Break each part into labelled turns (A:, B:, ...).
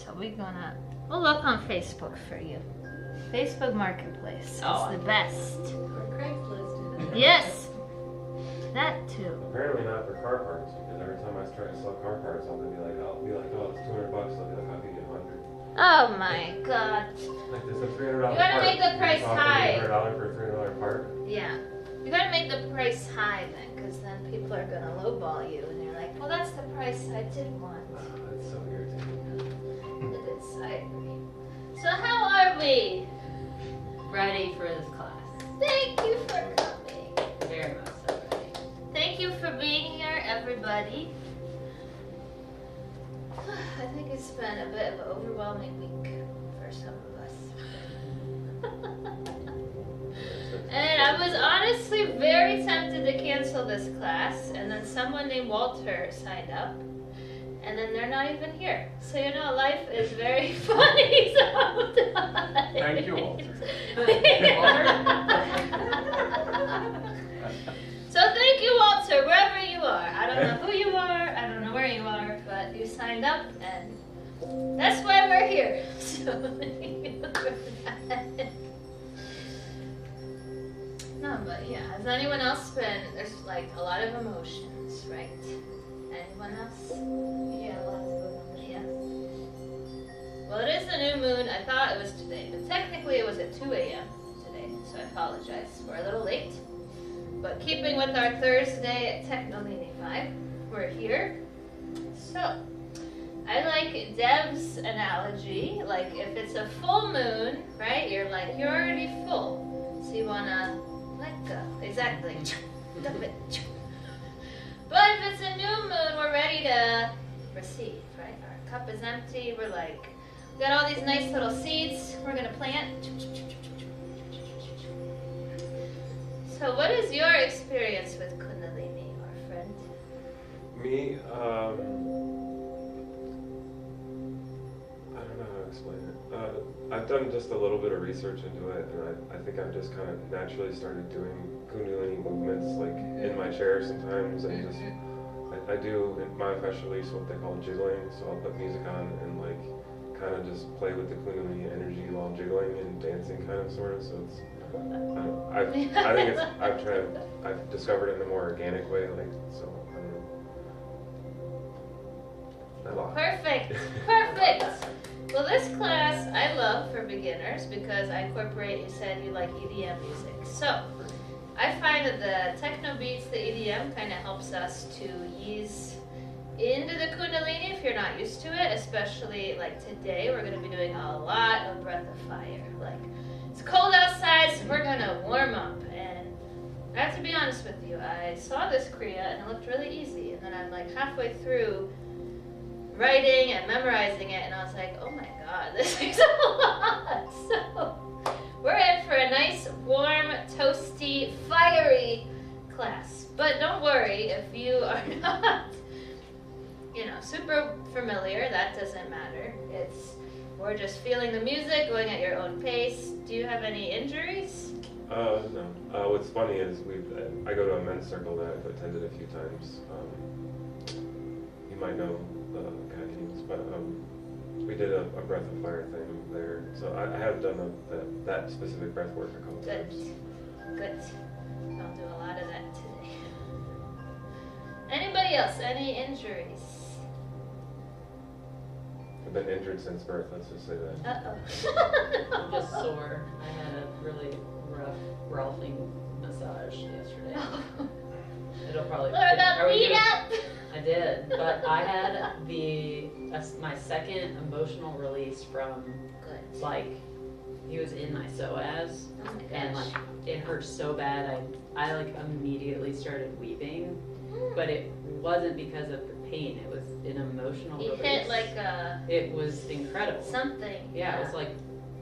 A: So we'll look on Facebook for you. Facebook Marketplace. It's the best.
B: Or Craigslist.
A: Yes. That too.
C: Apparently not for car parts, because every time I try to sell car parts, I'll be like, oh, it's $200. I'll be like, I'll give you $100.
A: Oh my God.
C: Like this is a $300
A: You gotta
C: part.
A: make the price high.
C: $100 for a $300 part.
A: Yeah. You gotta make the price high then, because then people are gonna lowball you, and you're like, well, that's the price I did want.
C: That's so irritating.
A: It is. I agree. So how are we?
B: Ready for this class.
A: Thank you for coming.
B: Very much so ready.
A: Thank you for being here, everybody. I think it's been a bit of an overwhelming week for some of us. And I was honestly very tempted to cancel this class, and then someone named Walter signed up, and then they're not even here. So life is very funny sometimes.
C: Thank you, Walter.
A: So thank you, Walter, wherever you are. I don't know who you are, I don't know where you are, but you signed up, and that's why we're here. So thank you for that. No, but yeah, has anyone else there's like a lot of emotions, right? Anyone else?
B: Yeah, lots of them.
A: Yeah. Well, it is the new moon. I thought it was today, but technically it was at 2 a.m. today, so I apologize. We're a little late. But keeping with our Thursday at Technolini 5, we're here. So, I like Deb's analogy, like if it's a full moon, right, you're already full. So you want to let go. Exactly. Dump it. But if it's a new moon, we're ready to receive, right? Our cup is empty. We got all these nice little seeds we're going to plant. So what is your experience with Kundalini, our friend?
C: Me, I don't know how to explain it. I've done just a little bit of research into it, and I think I've just kind of naturally started doing Kundalini movements, like in my chair sometimes, and just I do in my fascia release what they call jiggling. So I'll put music on and like kind of just play with the Kundalini energy while jiggling and dancing, kind of sort of. So it's I think I've discovered it in a more organic way, like so. I don't know. Not a lot.
A: Perfect. Well, this class I love for beginners because I incorporate, you said you like EDM music. So, I find that the techno beats, the EDM, kind of helps us to ease into the Kundalini if you're not used to it, especially like today we're going to be doing a lot of breath of fire. Like, it's cold outside, so we're going to warm up. And I have to be honest with you, I saw this Kriya and it looked really easy. And then I'm like halfway through writing and memorizing it, and I was like, oh my God, this is a lot. So we're in for a nice, warm, toasty, fiery class. But don't worry if you are not, super familiar, that doesn't matter. We're just feeling the music, going at your own pace. Do you have any injuries?
C: No. What's funny is I go to a men's circle that I've attended a few times. You might know but we did a breath of fire thing there. So I have done that specific breath work a couple times.
A: Good. I'll do a lot of that today. Anybody else? Any injuries?
C: I've been injured since birth, let's just say that.
A: Uh-oh.
B: I'm just sore. I had a really rough Ralphing massage yesterday. It'll probably...
A: Learn about beat up!
B: I did, but I had my second emotional release from, he was in my psoas, and it hurt so bad, I immediately started weeping, but it wasn't because of the pain, it was an emotional release.
A: Hit
B: it was incredible.
A: Something.
B: Yeah, it was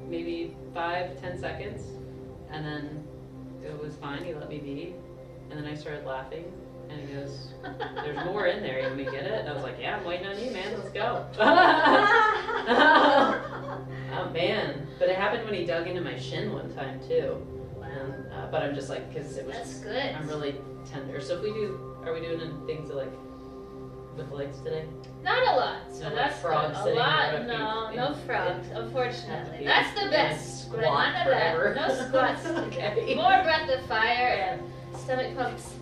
B: maybe 5-10 seconds, and then it was fine, he let me be, and then I started laughing. And he goes, there's more in there, you want me to get it? And I was like, yeah, I'm waiting on you, man, let's go. Oh, man. But it happened when he dug into my shin one time, too. And, but I'm just because it was...
A: That's good.
B: I'm really tender. So are we doing things with the legs today?
A: Not a lot. So that's
B: frog
A: good. A
B: sitting
A: lot,
B: or
A: no, frogs, unfortunately.
B: Have
A: That's
B: to
A: the
B: be
A: best. But
B: squat
A: none of
B: forever.
A: that. No squats.
B: Okay.
A: More breath of fire and stomach pumps.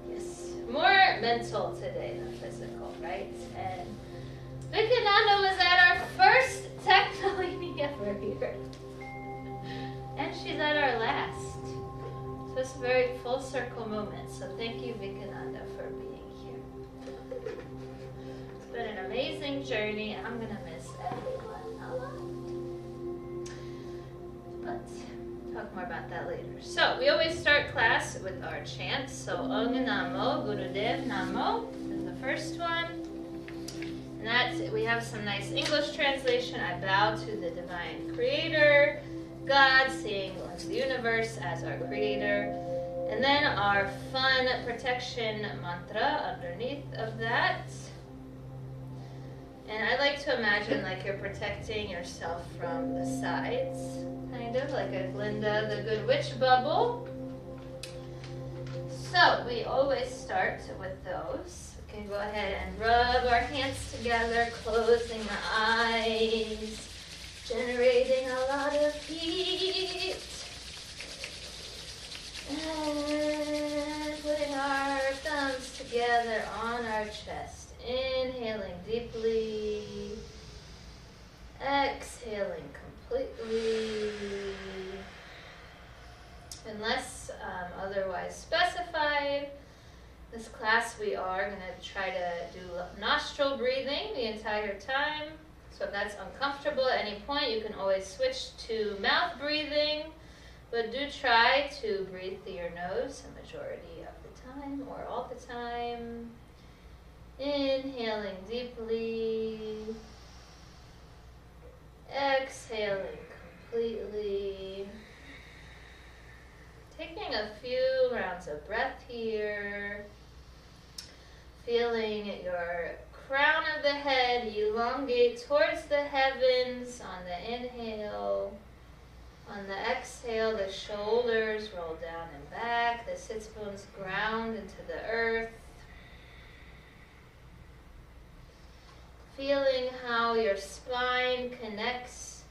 A: Yes. More mental today than physical, right? And Vikananda was at our first Technolini ever here. And she's at our last. So it's a very full circle moment. So thank you, Vikananda, for being here. It's been an amazing journey. I'm going to miss everyone a lot. But talk more about that later. So we always start class with our chants. So Ong Namo, Gurudev Namo is the first one. And that's, we have some nice English translation. I bow to the divine creator, God, seeing the universe as our creator. And then our fun protection mantra underneath of that. And I like to imagine like you're protecting yourself from the sides, kind of like a Glinda the Good Witch bubble. So we always start with those. We can go ahead and rub our hands together, closing the eyes, generating a lot of heat. And putting our thumbs together on our chest. Inhaling deeply. Exhaling completely. Unless otherwise specified, this class we are going to try to do nostril breathing the entire time. So if that's uncomfortable at any point, you can always switch to mouth breathing. But do try to breathe through your nose a majority of the time or all the time. Inhaling deeply. Exhaling completely. Taking a few rounds of breath here. Feeling your crown of the head elongate towards the heavens on the inhale. On the exhale, the shoulders roll down and back. The sits bones ground into the earth. Feeling how your spine connects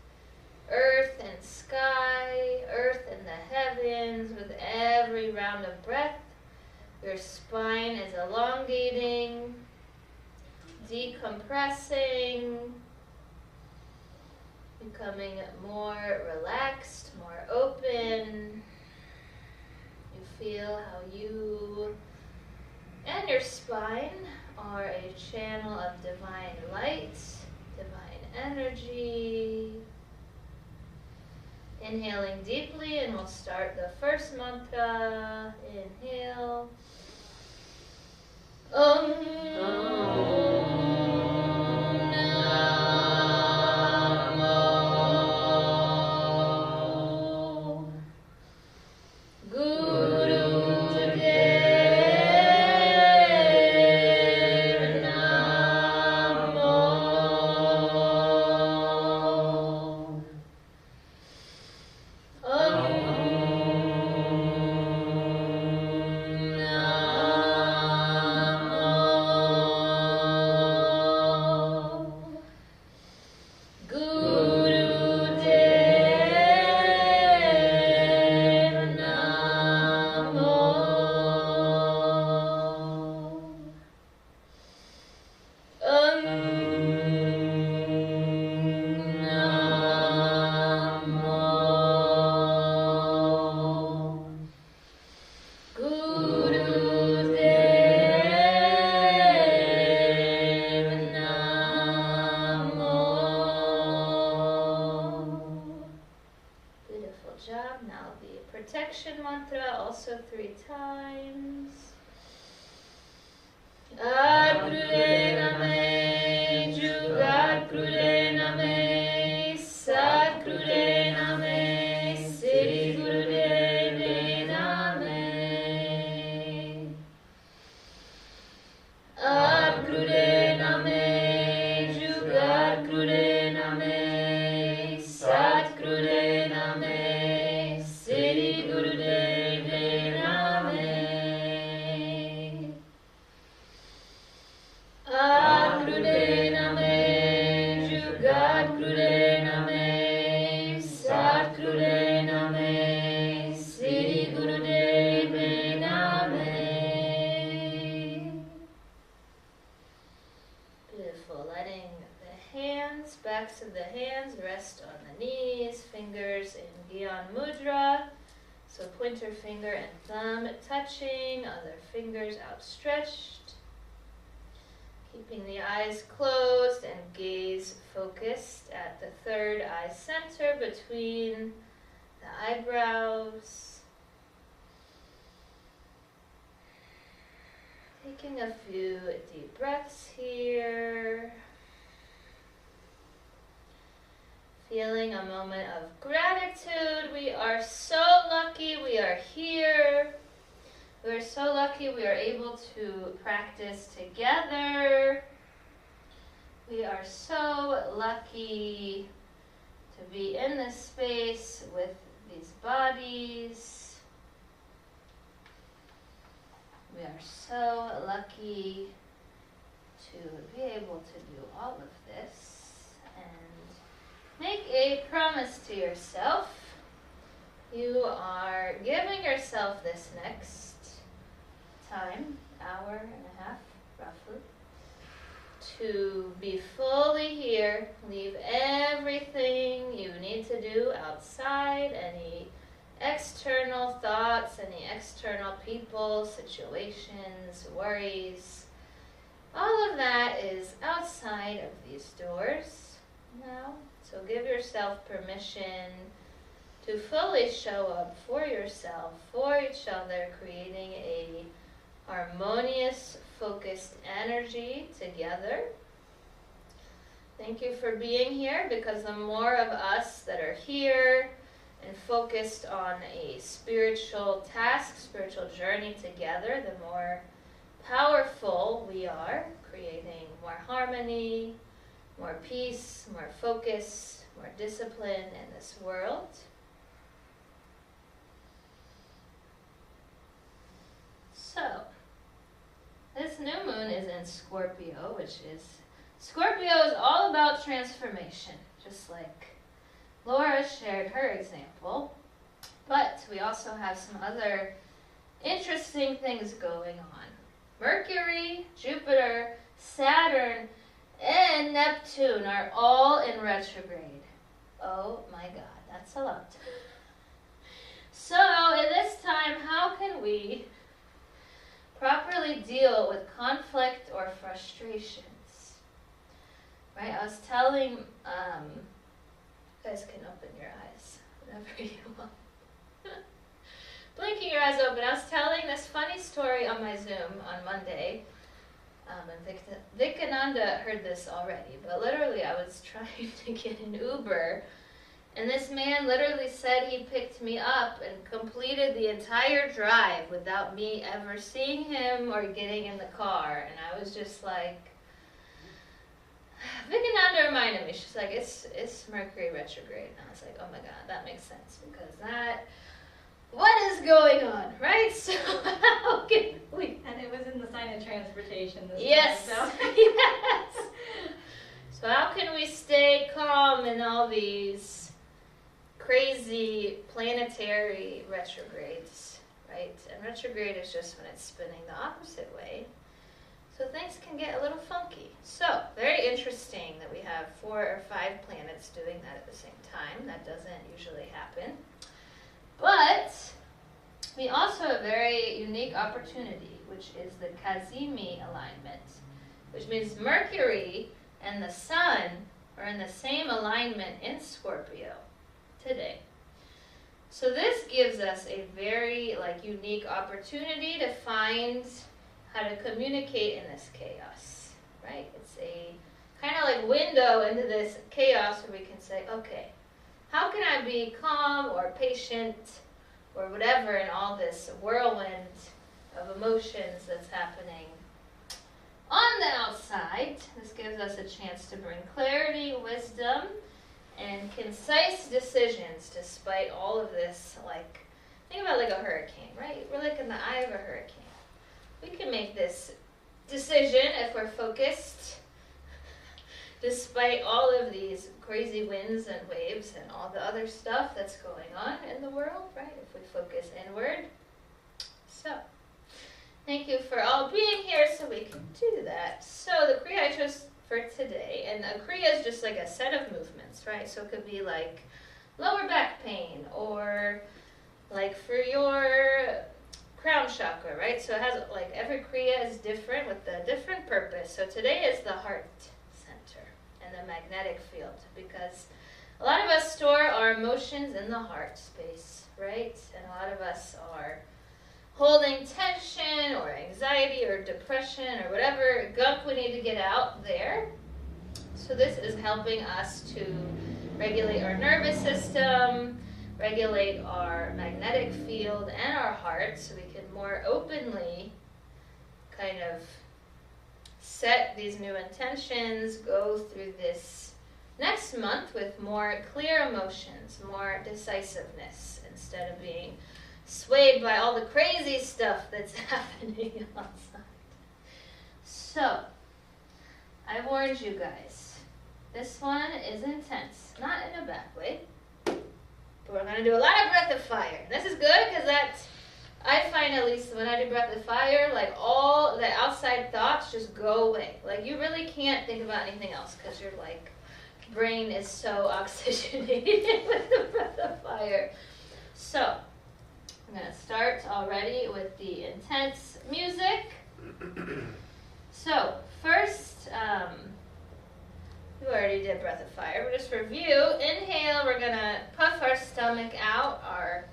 A: earth and sky, earth and the heavens. With every round of breath, your spine is elongating, decompressing, becoming more relaxed, more open. You feel how you and your spine are a channel of divine light, divine energy. Inhaling deeply, and we'll start the first mantra. Inhale. Protection mantra, also 3 times. Ad Name, Jugat Name, Sat Name, Sri Guru Name. Ad Name, Jugat Name, Sat Name, Sri Guru Name. Beautiful. Letting the hands, backs of the hands rest on the knees, fingers in Gyan Mudra. So pointer finger and thumb touching, other fingers outstretched. Keeping the eyes closed and gaze focused at the third eye center between the eyebrows. Taking a few deep breaths here. Feeling a moment of gratitude. We are so lucky we are here. We are so lucky we are able to practice together. We are so lucky to be in this space with these bodies. We are so lucky to be able to do all of this. And make a promise to yourself. You are giving yourself this next time, hour and a half, roughly, to be fully here. Leave everything you need to do outside, any external thoughts, any external people, situations, worries. All of that is outside of these doors now. So give yourself permission to fully show up for yourself, for each other, creating a harmonious, focused energy together. Thank you for being here, because the more of us that are here and focused on a spiritual task, spiritual journey together, the more powerful we are, creating more harmony, more peace, more focus, more discipline in this world. So, this new moon is in Scorpio, Scorpio is all about transformation, just like Laura shared her example. But we also have some other interesting things going on. Mercury, Jupiter, Saturn, and Neptune are all in retrograde. Oh my God, that's a lot. So in this time, how can we properly deal with conflict or frustrations? Right, I was telling, you guys can open your eyes whenever you want. Blinking your eyes open. I was telling this funny story on my Zoom on Monday. And Vikananda heard this already, but literally I was trying to get an Uber, and this man literally said he picked me up and completed the entire drive without me ever seeing him or getting in the car. And I was just like, Vikananda reminded me, she's like, it's Mercury retrograde. And I was like, oh my God, that makes sense, because what is going on, right? So how can we?
D: And it was in the sign of transportation this
A: yes,
D: time, so.
A: yes. So how can we stay calm in all these crazy planetary retrogrades, right? And retrograde is just when it's spinning the opposite way. So things can get a little funky. So very interesting that we have 4 or 5 planets doing that at the same time. That doesn't usually happen. But we also have a very unique opportunity, which is the Kazimi alignment, which means Mercury and the Sun are in the same alignment in Scorpio today. So this gives us a very unique opportunity to find how to communicate in this chaos, right? It's a kind of window into this chaos where we can say, okay, how can I be calm or patient or whatever in all this whirlwind of emotions that's happening on the outside? This gives us a chance to bring clarity, wisdom, and concise decisions despite all of this, think about a hurricane, right? We're in the eye of a hurricane. We can make this decision if we're focused, despite all of these crazy winds and waves and all the other stuff that's going on in the world, right? If we focus inward. So, thank you for all being here so we can do that. So the Kriya I chose for today, and a Kriya is just like a set of movements, right? So it could be like lower back pain, or like for your crown chakra, right? So it has like every Kriya is different with a different purpose. So today is the heart center and the magnetic field, because a lot of us store our emotions in the heart space, right? And a lot of us are holding tension or anxiety or depression or whatever gunk we need to get out there. So this is helping us to regulate our nervous system, regulate our magnetic field and our heart, so we can more openly kind of set these new intentions, go through this next month with more clear emotions, more decisiveness, instead of being swayed by all the crazy stuff that's happening outside. So, I warned you guys. This one is intense. Not in a bad way. But we're going to do a lot of breath of fire. This is good because I find, at least when I do breath of fire, like all the outside thoughts just go away. Like you really can't think about anything else because your like brain is so oxygenated with the breath of fire. So, I'm going to start already with the intense music. So, first, we already did breath of fire, but just review. Inhale, we're going to puff our stomach out. Our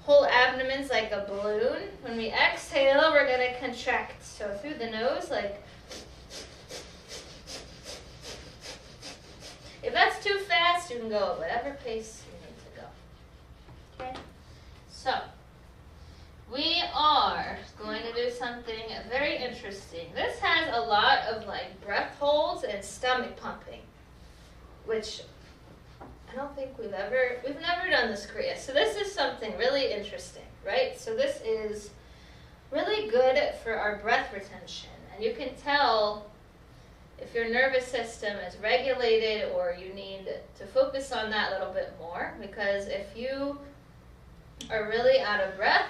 A: whole abdomen's like a balloon. When we exhale, we're going to contract. So through the nose, like, if that's too fast, you can go at whatever pace you need to go. Okay? So, we are going to do something very interesting. This has a lot of like breath holds and stomach pumping, which I don't think we've never done this, Kriya. So this is something really interesting, right? So this is really good for our breath retention. And you can tell if your nervous system is regulated or you need to focus on that a little bit more, because if you are really out of breath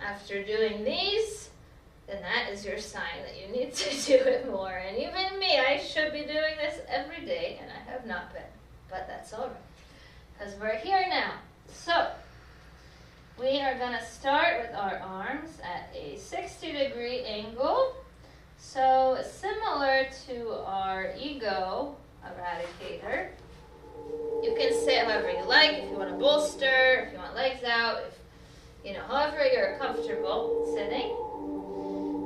A: after doing these, then that is your sign that you need to do it more. And even me, I should be doing this every day, and I have not been. But that's all right, because we're here now. So, we are going to start with our arms at a 60-degree angle. So, similar to our ego eradicator. You can sit however you like, if you want to bolster, if you want legs out, however you're comfortable sitting.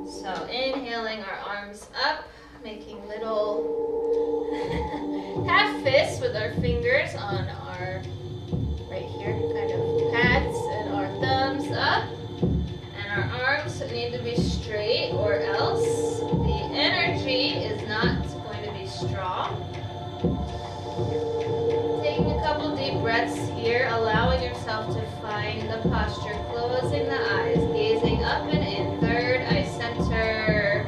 A: So inhaling our arms up, making little half fists with our fingers on our, right here, kind of pads, and our thumbs up. And our arms need to be straight, or else the energy is not going to be strong. Taking a couple deep breaths here, allowing yourself to find the posture, closing the eyes, gazing up and in, third eye center.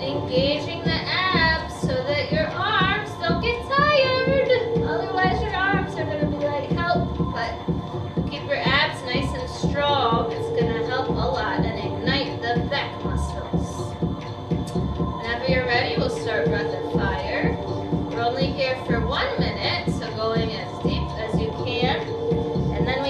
A: Engaging the abs so that your arms don't get tired. Otherwise your arms are going to be like, help. But keep your abs nice and strong. It's going to help a lot and ignite the back muscles. Whenever you're ready, we'll start breath of fire. We're only here for 1 minute, so going as deep as you can. And then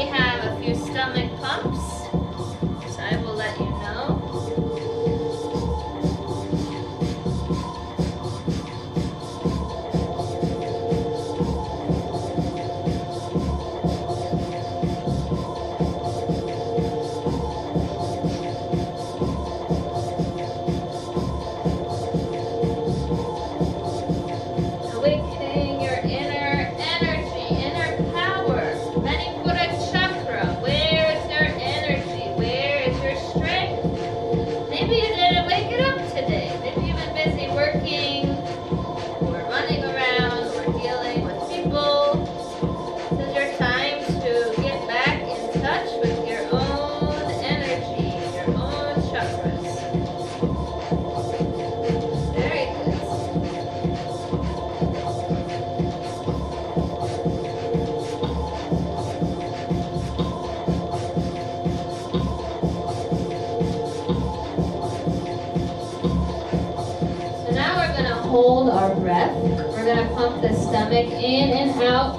A: hold our breath. We're gonna pump the stomach in and out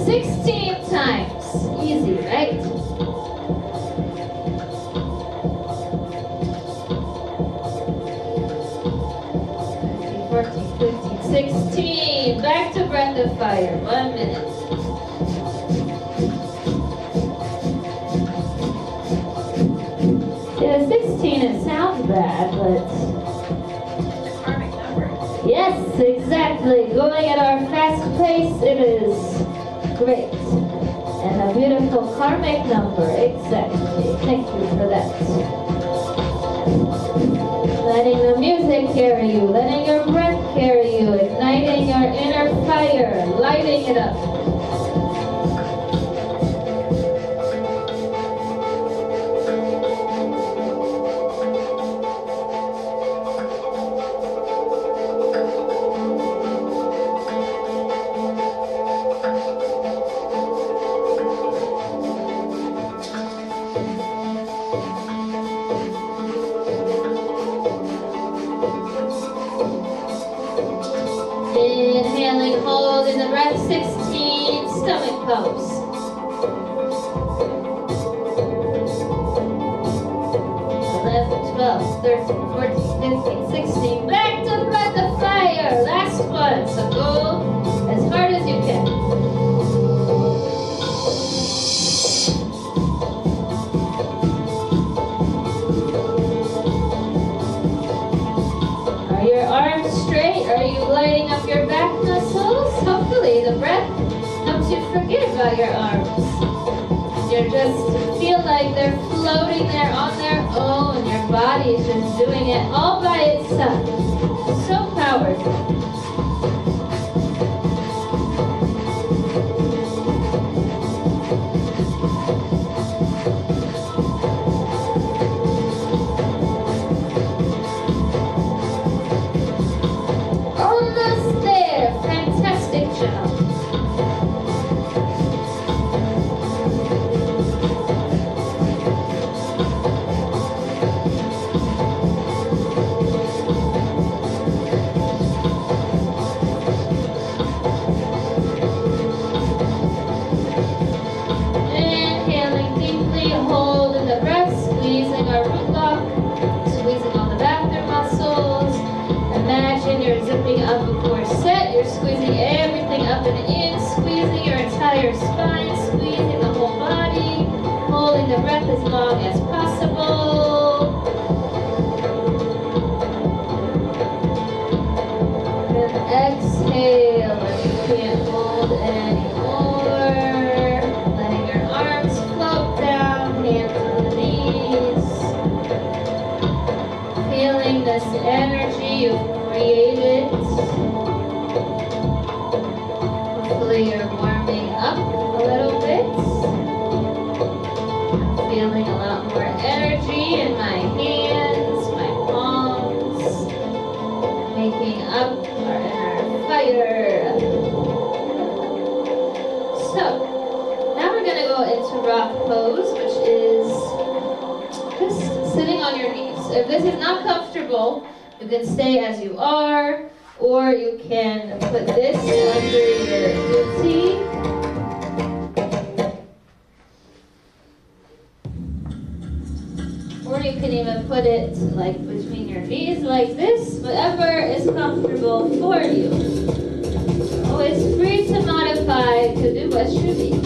A: 16 times. Easy, right? 14, 15, 16. Back to breath of fire. 1 minute. Yeah, 16, it sounds bad, but...
D: The karmic number.
A: Yes, exactly. Going at our fast pace, it is great. And a beautiful karmic number, exactly. Thank you for that. Letting the music carry you, letting your breath carry you, igniting your inner fire, lighting it up. Inhaling, hold in the breath, 16 stomach pumps. 11, 12, 13, 14, 15, 16. Back to breath of fire. Last one. So go as hard as you can. Are your arms straight? Are you lighting up your back muscles? Hopefully the breath helps you forget about your arms. You just feel like they're floating there on their own. Your body is just doing it all by itself. So powerful. Almost there. Fantastic job. Inhaling deeply, holding the breath, squeezing our root block, squeezing all the bathroom muscles. Imagine you're zipping up a corset, you're squeezing everything up and in, squeezing your entire spine, squeezing the whole body, holding the breath as long as possible. And exhale if you can't hold anymore. Letting your arms float down, hands on the knees. Feeling this energy you've created. Hopefully you're warming up a little bit. I'm feeling a lot more energy in my hands, my palms, making up our inner fire. So, now we're going to go into rock pose, which is just sitting on your knees. If this is not comfortable, you can stay as you are, or you can put this under your booty. Or you can even put it like between your knees like this, whatever is comfortable for you. Always free to modify to do what you need.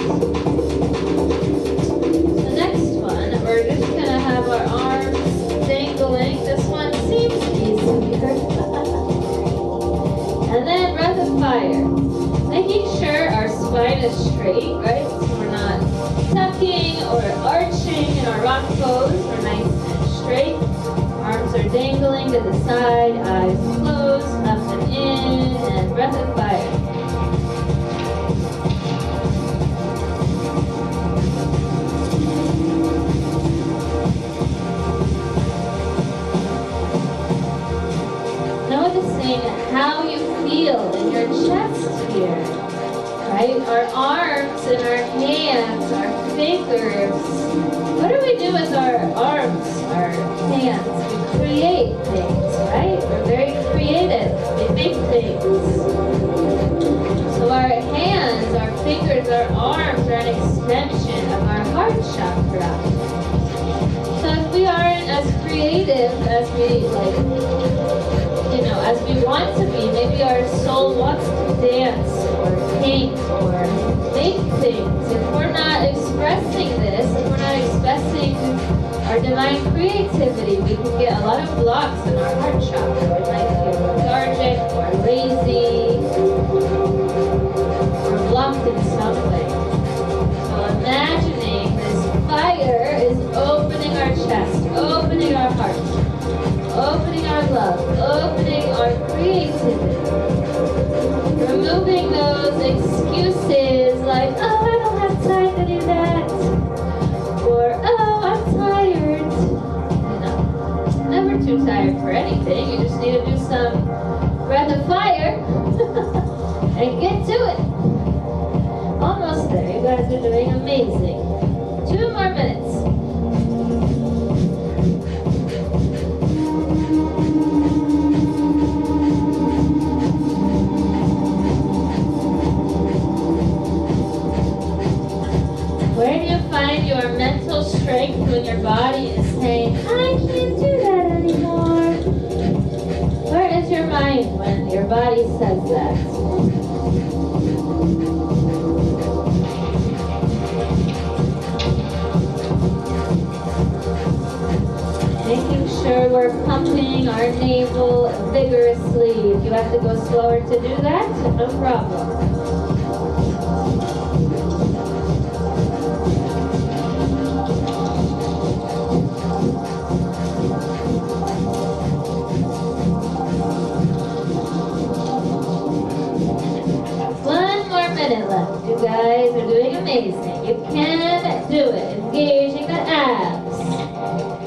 A: The next one, we're just going to have our arms dangling. This one seems easier. And then breath of fire. Making sure our spine is straight, right? So we're not tucking or arching in our rock pose. We're nice and straight. Arms are dangling to the side, eyes closed, up and in, and breath of fire. Noticing how you feel in your chest here, right? Our arms and our hands, our fingers. What do we do with our arms, our hands? We create things, right? We're very creative. We make things. So our hands, our fingers, our arms are an extension of our heart chakra. So if we aren't as creative as we as we want to be, maybe our soul wants to dance or paint or make things. If we're not expressing this, if we're not expressing our divine creativity, we can get a lot of blocks in our heart chakra. We might feel lethargic or lazy or blocked in some way. So imagining this fire is opening our chest, opening our heart, opening our love, opening our creativity, removing those excuses like, oh, I don't have time to do that, or oh, I'm tired. Never too tired for anything. You just need to do some breath of fire and get to it. Almost there. You guys are doing amazing. 2 more minutes. Where do you find your mental strength when your body is saying, I can't do that anymore? Where is your mind when your body says that? Making sure we're pumping our navel vigorously. If you have to go slower to do that, no problem. Left. You guys are doing amazing. You can do it. Engaging the abs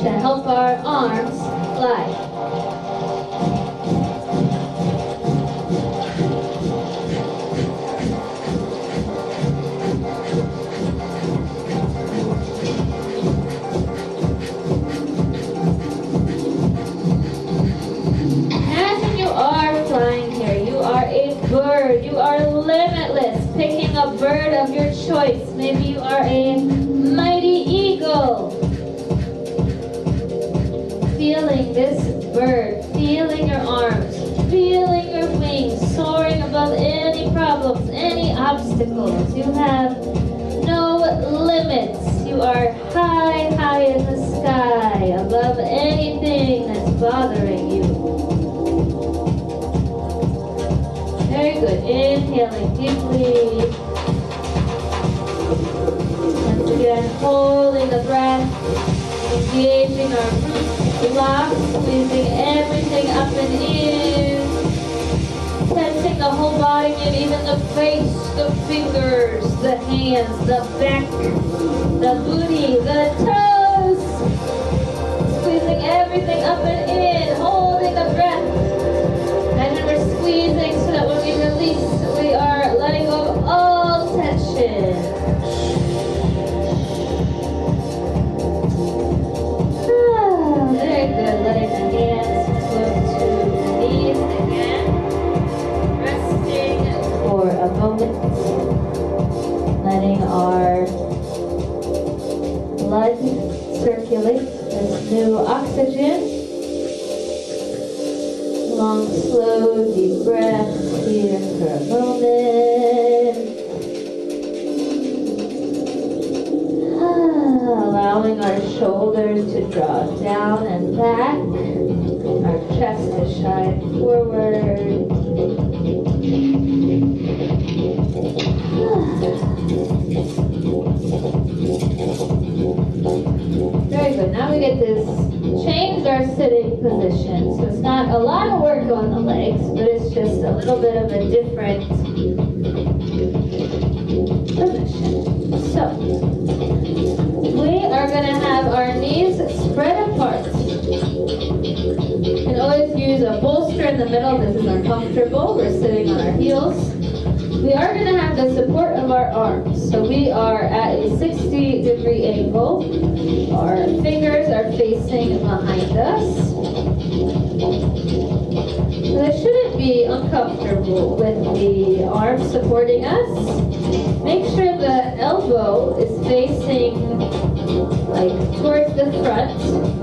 A: to help our arms fly. Imagine you are flying here. You are a bird. You are limitless. Picking a bird of your choice. Maybe you are a mighty eagle. Feeling this bird, feeling your arms, feeling your wings, soaring above any problems, any obstacles. You have no limits. You are high, high in the sky, above anything that's bothering you. Very good. Inhaling deeply. Once again, holding the breath, engaging our root blocks, squeezing everything up and in, tensing the whole body, and even the face, the fingers, the hands, the back, the booty, the toes, squeezing everything up and in, holding the breath. And then we're squeezing so that when we release, we are letting go of all tension. Very good. Letting the hands move to the knees again. Resting for a moment. Letting our blood circulate this new oxygen. Long, slow, deep breaths here for a moment. Allowing our shoulders to draw down and back. Our chest to shine forward. Very good. Now we get this change our sitting position. So it's not a lot of work on the legs, but it's just a little bit of a different position. So we are going to have our knees spread apart. You can always use a bolster in the middle. This is uncomfortable. We're sitting on our heels. We are going to have the support of our arms. So we are at a 60-degree angle. Our fingers are facing behind us. So it shouldn't be uncomfortable comfortable with the arm supporting us, make sure the elbow is facing like towards the front,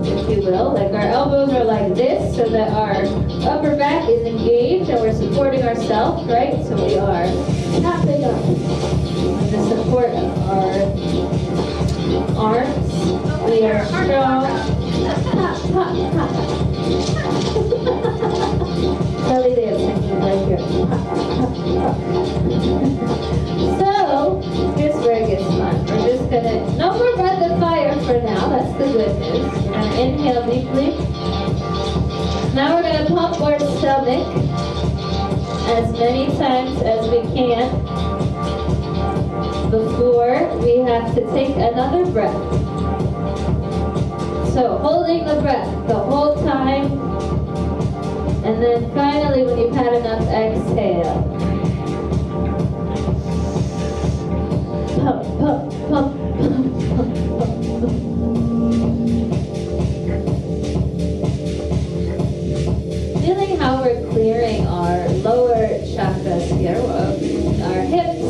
A: if you will. Like our elbows are like this so that our upper back is engaged and we're supporting ourselves, right? So we are tapping up to support our arms. We are strong. Pop, pop, pop. Belly dancing right here. So, here's where it gets fun. We're just gonna, no more breath of fire for now, that's the good news. We're gonna inhale deeply. Now we're gonna pump our stomach as many times as we can before we have to take another breath. So, holding the breath the whole time. And then finally, when you've had enough, exhale. Pump, pump, pump, pump, pump, pump, pump. Feeling how we're clearing our lower chakras here, our hips,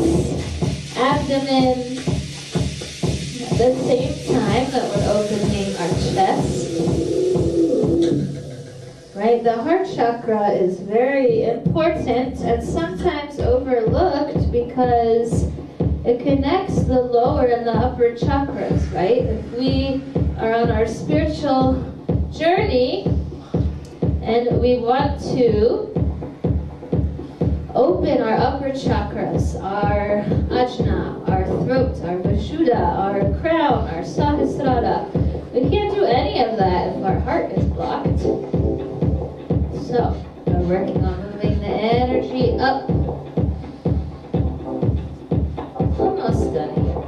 A: abdomen, at the same time that we're opening our chest. Right, the heart chakra is very important and sometimes overlooked because it connects the lower and the upper chakras, right? If we are on our spiritual journey and we want to open our upper chakras, our ajna, our throat, our vishuddha, our crown, our sahasrara, we can't do any of that if our heart is blocked. So, we're working on moving the energy up. Almost done here.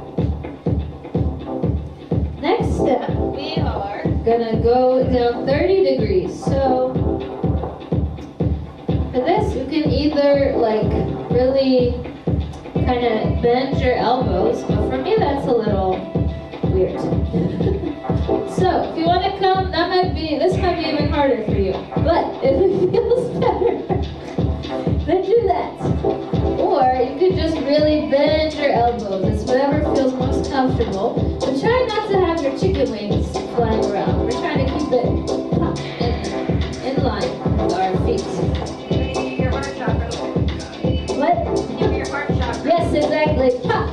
A: Next step, we are gonna go down 30 degrees. So, for this, you can either like really kind of bend your elbows, but for me that's a little weird. So, if you want to come, this might be even harder for you. But if it feels better, then do that. Or you could just really bend your elbows. It's whatever feels most comfortable. But try not to have your chicken wings flying around. We're trying to keep it in line with our feet.
D: Your heart chakra.
A: What?
D: Your heart chakra.
A: Yes, exactly. Pop.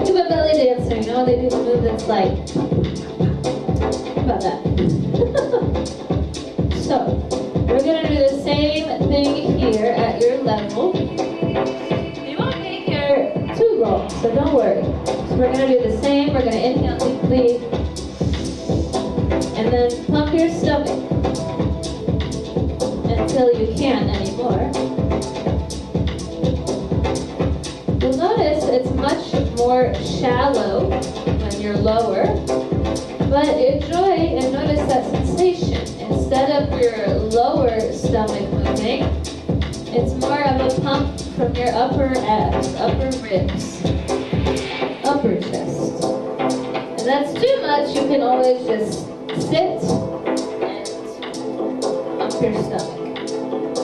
A: Do a belly dancer. You know they do the movements like about that. So, we're going to do the same thing here at your level. You won't be here too long, so don't worry. So we're going to do the same. We're going to inhale deeply. And then pump your stomach until you can't anymore. You'll notice it's much more shallow when you're lower. But enjoy and notice that sensation. Instead of your lower stomach moving, it's more of a pump from your upper abs, upper ribs, upper chest. If that's too much, you can always just sit and pump your stomach.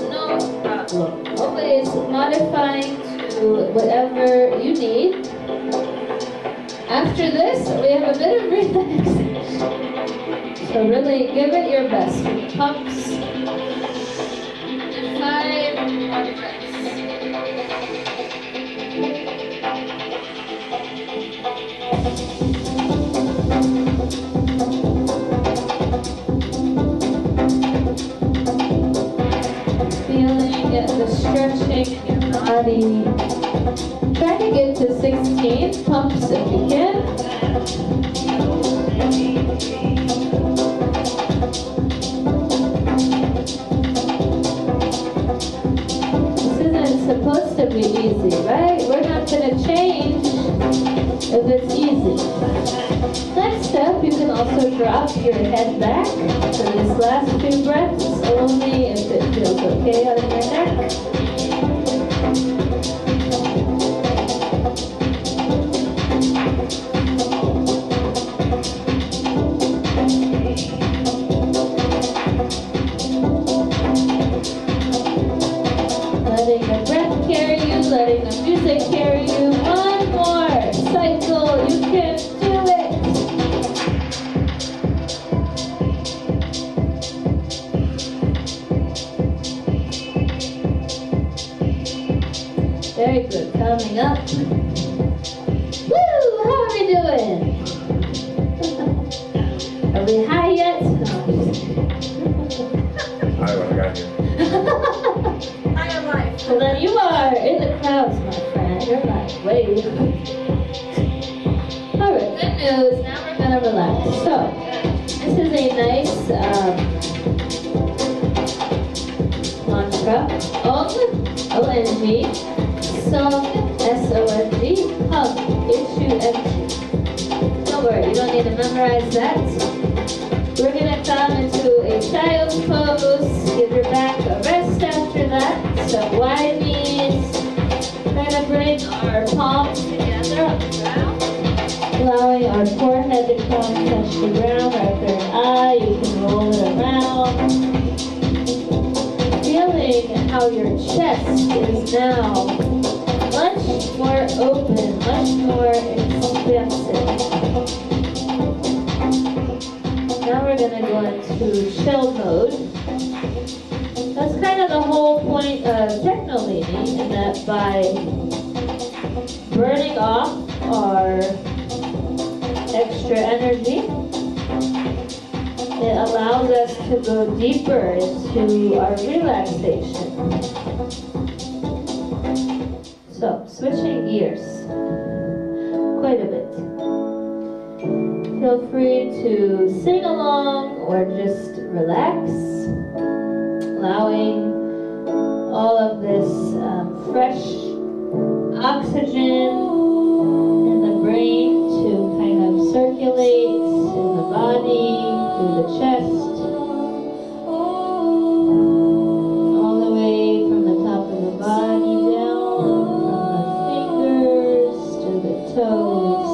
A: No problem. Always modifying to whatever you need. After this, we have a bit of relaxation. So really give it your best. Pumps. And 5 more breaths. Feeling the stretching in your body. Try to get to 16 pumps if you can. This isn't supposed to be easy, right? We're not going to change if it's easy. Next step, you can also drop your head back for this last few breaths, only if it feels okay on your neck. Very good. Coming up. Woo! How are we doing? Are we high yet? No.
C: Hi, when I got here.
D: Higher life.
A: Well, then you are in the clouds, my friend. You're like way. All right. Good news. Now we're gonna relax. So this is a nice mantra. Om, O-N-G, Song, S-O-N-G, Hug, H-U-M-G. Don't worry, you don't need to memorize that. We're gonna come into a child's pose. Give your back a rest after that. So wide knees. We're gonna bring our palms together on the ground. Allowing our forehead to come touch the ground, our third eye. You can roll it around. Feeling how your chest is now much more open, much more expansive. Now we're going to go into chill mode. That's kind of the whole point of Technolini, in that by burning off our extra energy, it allows us to go deeper into our relaxation. So, switching gears quite a bit. Feel free to sing along or just relax, allowing all of this fresh oxygen in the brain to kind of circulate in the body, through the chest, all the way from the top of the body down, from the fingers to the toes.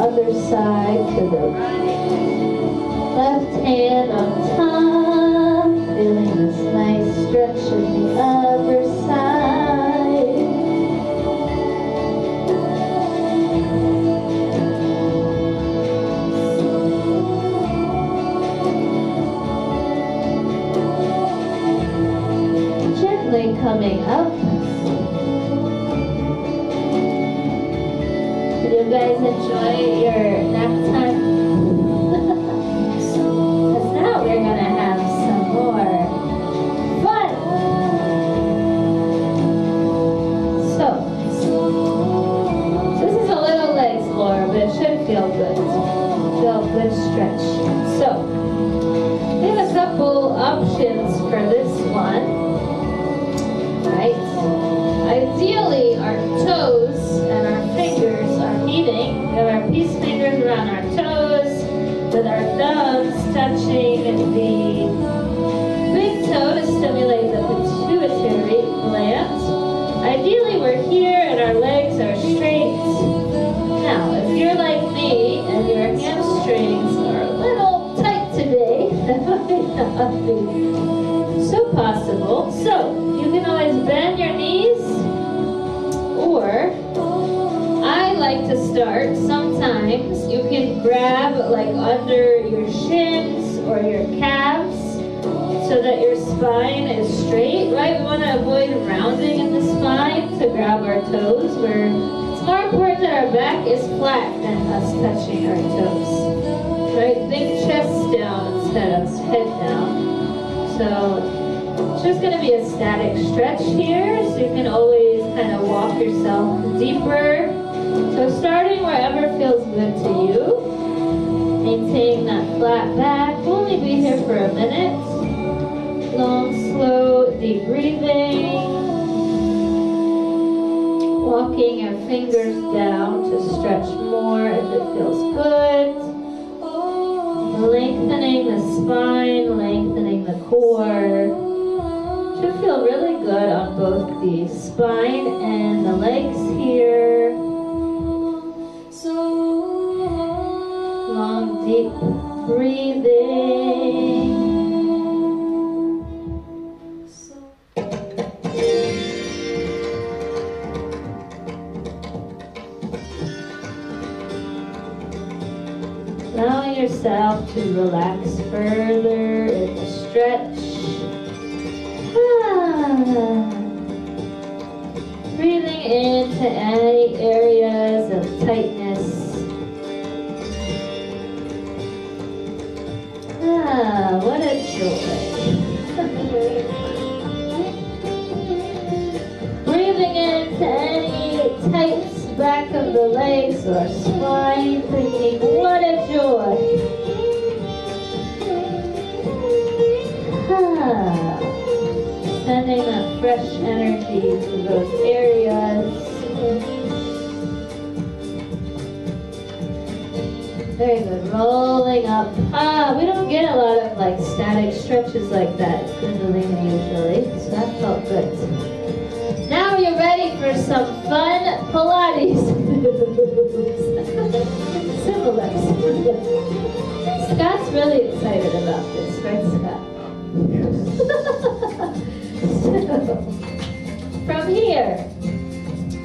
A: other side to the right. Left hand on top, feeling this nice stretch. stretching the other side. Gently coming up. Did you guys enjoy your nap time? Because now we're gonna have some more fun. So this is a little legs, Laura, but it should feel good. Feel good stretch. So we have a couple options for this one. Right? Ideally, our toes and our fingers are meeting. We have our peace fingers around our toes, with our thumbs touching the big toe to stimulate the pituitary gland. Ideally, we're here and our legs are straight. Now, if you're like me and your hamstrings are a little tight today, that might not be so possible. So, you can always bend your knees, or I like to start, sometimes you can grab like under your shins or your calves so that your spine is straight, right? We want to avoid rounding in the spine to grab our toes, where it's more important that our back is flat than us touching our toes, right? Think chest down instead of head down. So it's just going to be a static stretch here, so you can always kind of walk yourself deeper. So starting wherever feels good to you. Maintain that flat back. We'll only be here for a minute. Long, slow, deep breathing. Walking your fingers down to stretch more if it feels good. Lengthening the spine, lengthening the core. Should feel really good on both the spine and the legs here. Long, deep breathing. Allowing yourself to relax further in the stretch. Breathing into any areas of tightness. What a joy. Breathing into any tight back of the legs or spine, thinking, what a joy. Sending that fresh energy to those areas. Very good. Rolling up. We don't get a lot of like static stretches like that in Kundalini usually, so that felt good. Now you're ready for some fun Pilates. Similar. Scott's really excited about this, right, Scott? So, from here,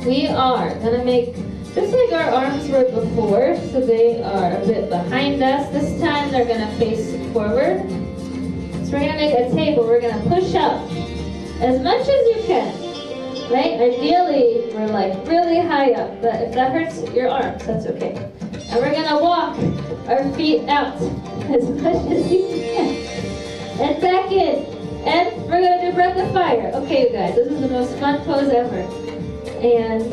A: we are going to make, just like our arms were before, so they are a bit behind us. This time they're going to face forward. So we're going to make a table. We're going to push up as much as you can, right? Ideally, we're like really high up, but if that hurts your arms, that's okay. And we're going to walk our feet out as much as you can. And back in. And we're going to do breath of fire. Okay, you guys, this is the most fun pose ever. And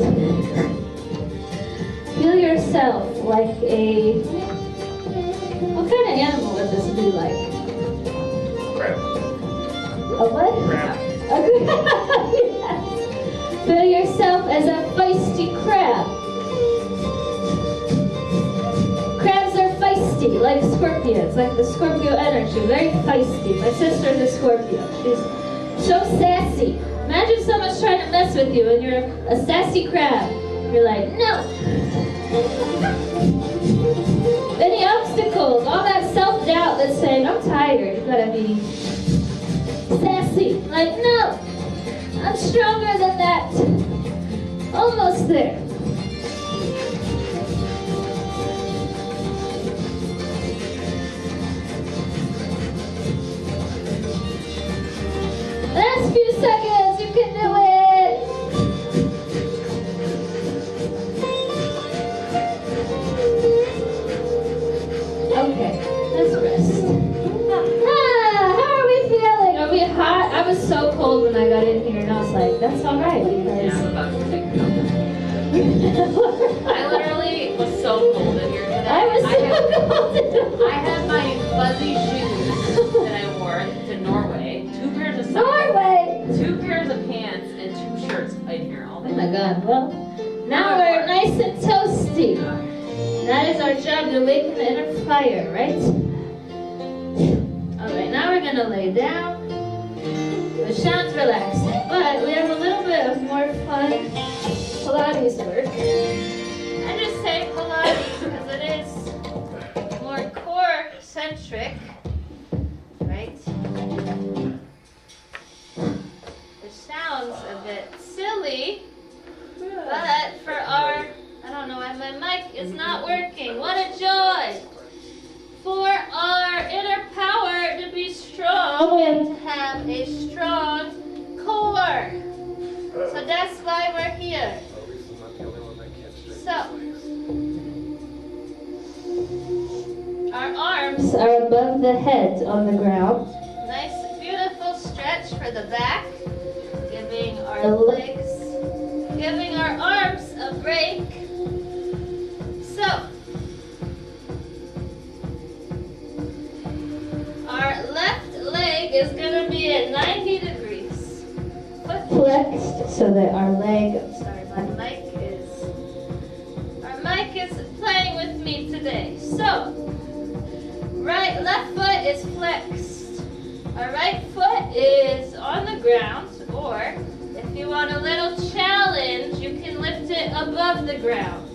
A: feel yourself like a, what kind of animal would this be like?
C: Crab.
A: A what?
C: Crab.
A: A crab, yes. Feel yourself as a feisty crab. Crabs are feisty, like scorpions, like the Scorpio energy, very feisty. My sister's a Scorpio. She's so sassy. Imagine someone's trying to mess with you and you're a sassy crab. You're like, no. Any obstacles, all that self-doubt that's saying, I'm tired. You gotta be sassy. like, no, I'm stronger than that. Almost there. Last few seconds, you can do it. Okay, let's rest. How are we feeling? Are we hot? I was so cold when I got in here, and I was like, that's all right, because...
B: Yeah, I'm about to take a I literally was so cold in here today.
A: I was so cold.
B: I had my fuzzy shoes that I wore to Norway, 2 pairs of socks,
A: Norway!
B: 2 pairs of pants, and 2 shirts in here all
A: Oh
B: day.
A: my god, well, now we're nice and toasty. That is our job, to awaken the inner fire, right? Alright, now we're gonna lay down. It sounds relaxing, but we have a little bit of more fun Pilates work. I just say Pilates because it is more core-centric, right? It sounds a bit silly, but for our, I don't know why my mic is not working. What a joy! For our inner power to be strong, we have to have a strong core. So that's why we're here. So, our arms are above the head on the ground. Nice, beautiful stretch for the back, giving our legs, giving our arms a break. So, our left leg is going to be at 90 degrees. Foot flexed so that our leg, I'm sorry, my mic is playing with me today. So, left foot is flexed. Our right foot is on the ground, or if you want a little challenge, you can lift it above the ground.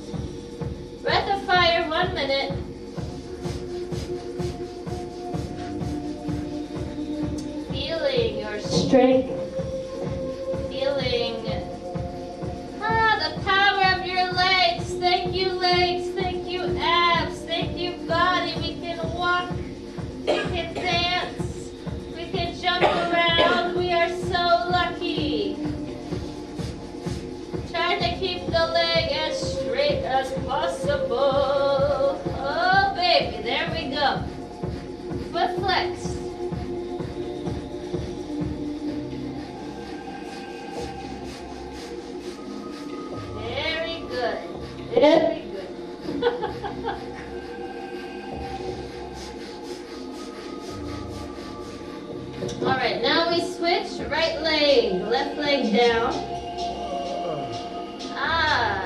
A: Breath of fire, 1 minute. Feeling your strength. Feeling the power of your legs. Thank you, legs. Thank you, abs. Thank you, body. We can walk. We can dance. We can jump around. We are so lucky. Try to keep the leg as straight as possible. Oh, baby. There we go. Foot flex. Very good. Very good. All right, now we switch. Right leg, left leg down.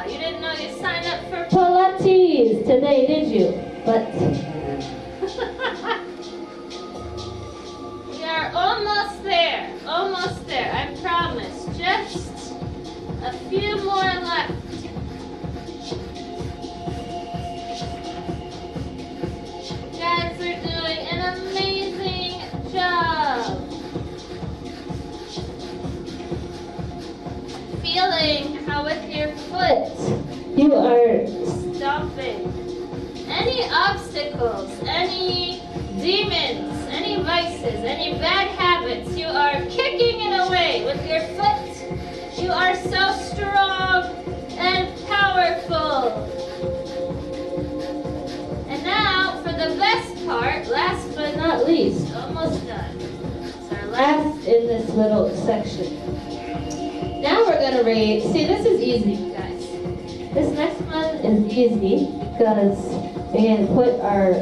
A: You didn't know you signed up for Pilates today, did you? But we are almost there. Almost there, I promise. Just a few more left. You guys are doing an amazing job. Feeling how with your foot you are stomping any obstacles, any demons, any vices, any bad habits. You are kicking it away with your foot. You are so strong and powerful. And now for the best part, last but not least, almost done. It's our last in this little section. Now we're going to raise, see this is easy guys. This next one is easy because we're going to put our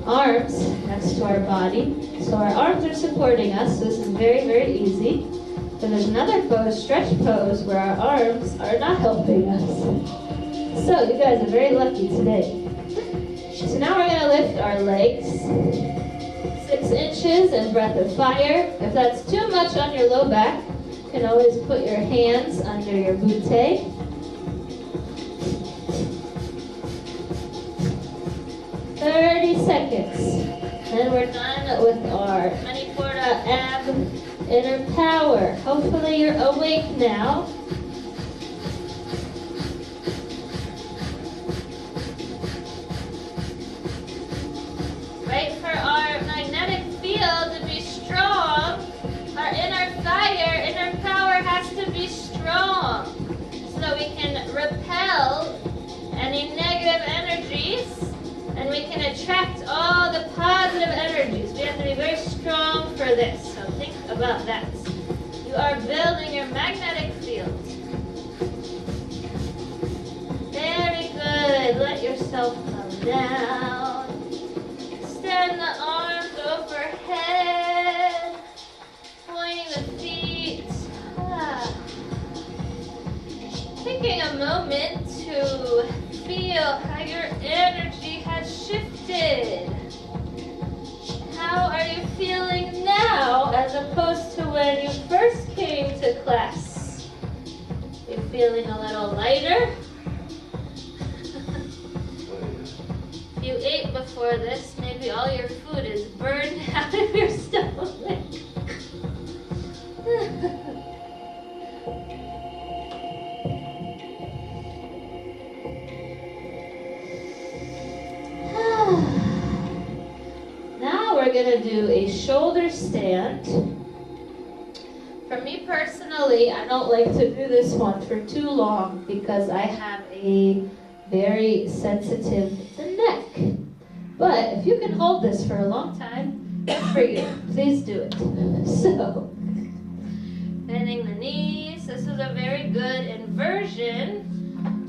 A: arms next to our body. So our arms are supporting us, so this is very, very easy. Then there's another pose, stretch pose, where our arms are not helping us. So you guys are very lucky today. So now we're going to lift our legs 6 inches and breath of fire. If that's too much on your low back, you can always put your hands under your butte. "30 seconds. Then we're done with our Manipura ab inner power. Hopefully you're awake now. Right, for our magnetic field to be strong, our inner fire, inner power has to be strong so that we can repel any negative energies and we can attract all the positive energies. We have to be very strong for this, so think about that. You are building your magnetic field. Very good. Let yourself come down. Extend the arms overhead, pointing the feet. Taking a moment to feel how your energy has shifted. How are you feeling now as opposed to when you first came to class? You feeling a little lighter? If you ate before this, maybe all your food is burned out of your stomach. Now we're going to do a shoulder stand. For me personally, I don't like to do this one for too long because I have a very sensitive neck. But if you can hold this for a long time, good for you. Please do it. So, bending the knees. This is a very good inversion.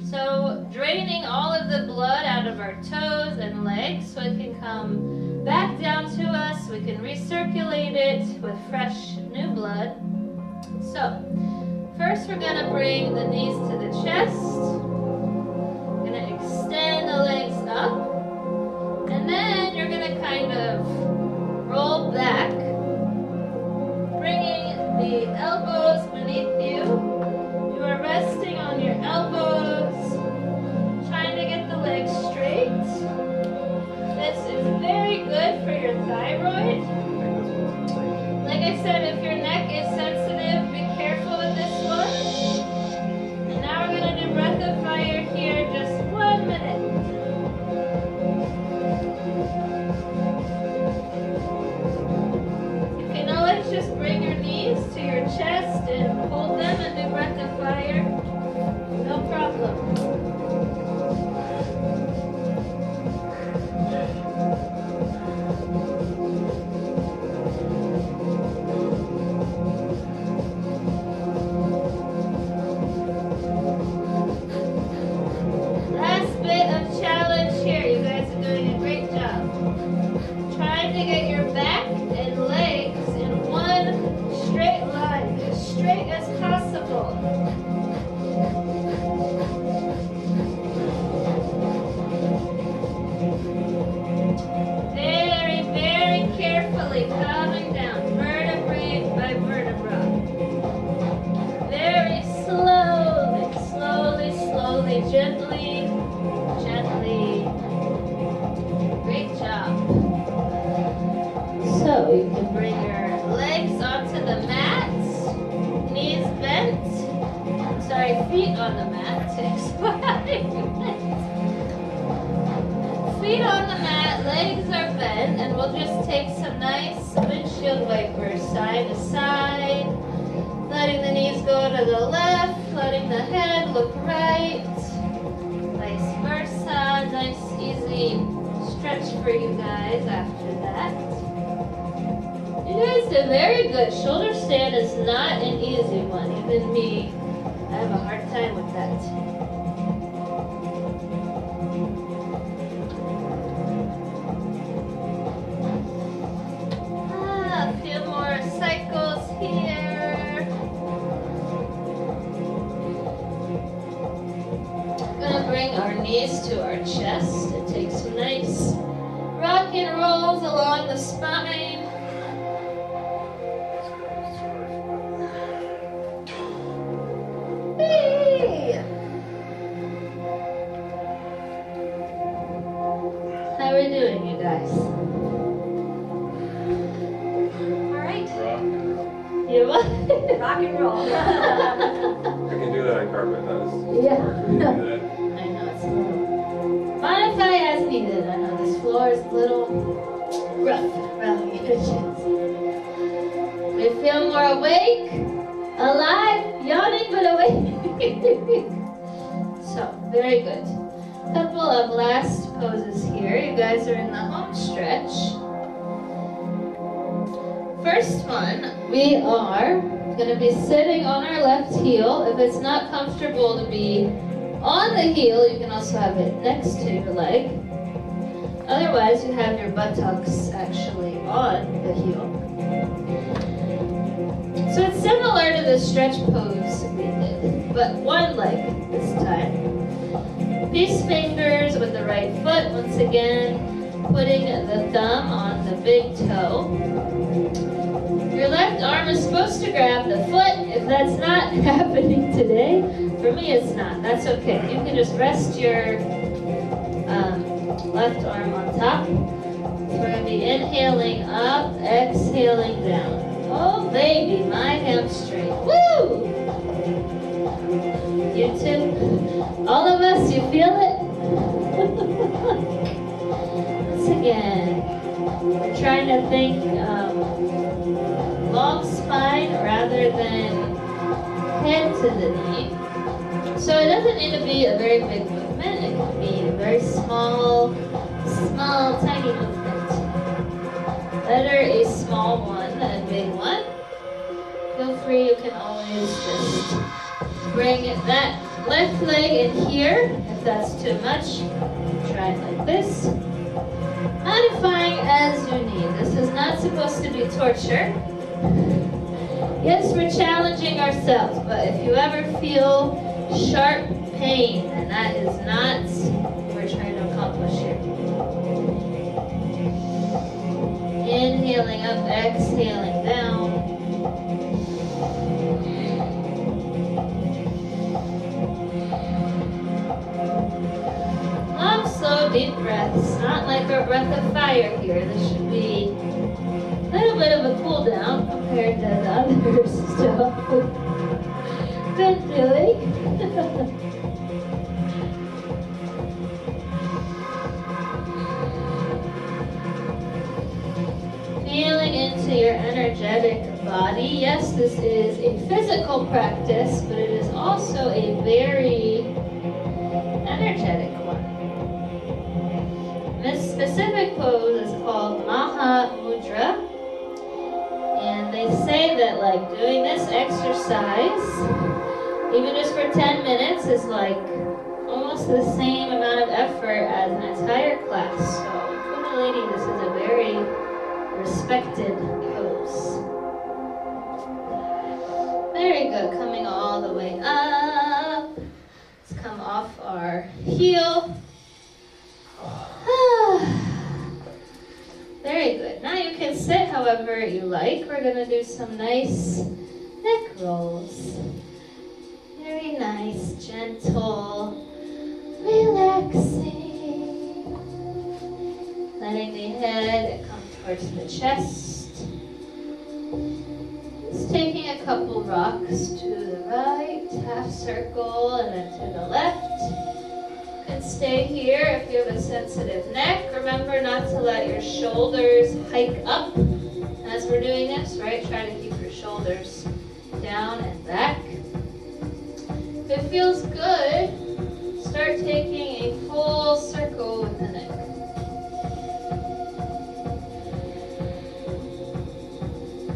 A: So, draining all of the blood out of our toes and legs so it can come back down to us. We can recirculate it with fresh new blood. So, first we're going to bring the knees to the chest. We're going to extend the legs up. And then you're going to kind of roll back, bringing the elbows beneath you. You are resting on your elbows, trying to get the legs straight. This is very good for your thyroid. Like I said, if your neck is sensitive, be careful with this one. And now we're going to do breath of fire here, just 1 minute. You can always just bring your knees to your chest and hold them and do breath of fire. No problem. Last bit of challenge here. You guys are doing a great job. Trying to get your back and legs in one straight line, as straight as possible. Very, very carefully calming down, vertebrae by vertebra. Very slowly, slowly, slowly, gently, gently. Great job. So you can bring your legs onto the mat, knees bent. I'm sorry, feet on the mat. Feet on the mat, legs are bent, and we'll just take some nice windshield wipers side to side, letting the knees go to the left, letting the head look right, vice versa. Nice, easy stretch for you guys after that. You guys did very good. Shoulder stand is not an easy one. Even me, I have a hard time with that. A few more cycles here. Gonna bring our knees to our chest and take some nice rock and rolls along the spine. How are we doing, you guys? You what?
D: Rock and roll.
C: I can do that on carpet. That is
A: Yeah.
C: hard for me to do that.
A: I know it's a little modify as needed. I know this floor is a little rough around the edges. We feel more awake, alive, yawning but awake. So, very good. Couple of last poses here. You guys are in the home stretch. First one, we are going to be sitting on our left heel. If it's not comfortable to be on the heel, you can also have it next to your leg. Otherwise, you have your buttocks actually on the heel. So it's similar to the stretch pose we did, but one leg this time. Peace fingers with the right foot, once again, putting the thumb on the big toe. Your left arm is supposed to grab the foot. If that's not happening today, for me it's not. That's okay. You can just rest your left arm on top. So we're going to be inhaling up, exhaling down. Oh baby, my hamstring. Woo! You too? All of us, you feel it? Once again, we're trying to think long spine rather than head to the knee. So it doesn't need to be a very big movement. It can be a very small, tiny movement. Better a small one than a big one. Feel free, you can always just bring that left leg in here. If that's too much, try it like this. Modifying as you need. This is not supposed to be torture. Yes, we're challenging ourselves, but if you ever feel sharp pain, then that is not what we're trying to accomplish here. Inhaling up, exhaling down. Long, slow, deep breaths. Not like our breath of fire here. This should be a little bit of a cool down compared to the other stuff we've been doing. Feeling into your energetic body. Yes, this is a physical practice, but it is also a very energetic one. This specific pose is called Maha Mudra. And they say that like doing this exercise, even just for 10 minutes, is like almost the same amount of effort as an entire class. So Kundalini, this is a very respected pose. Very good, coming all the way up. Let's come off our heel. Very good. Now you can sit however you like. We're going to do some nice neck rolls. Very nice, gentle, relaxing. Letting the head come towards the chest. Just taking a couple rocks to the right, half circle, and then to the left. You can stay here if you have a sensitive neck. Remember not to let your shoulders hike up as we're doing this, right? Try to keep your shoulders down and back. If it feels good, start taking a full circle with the neck.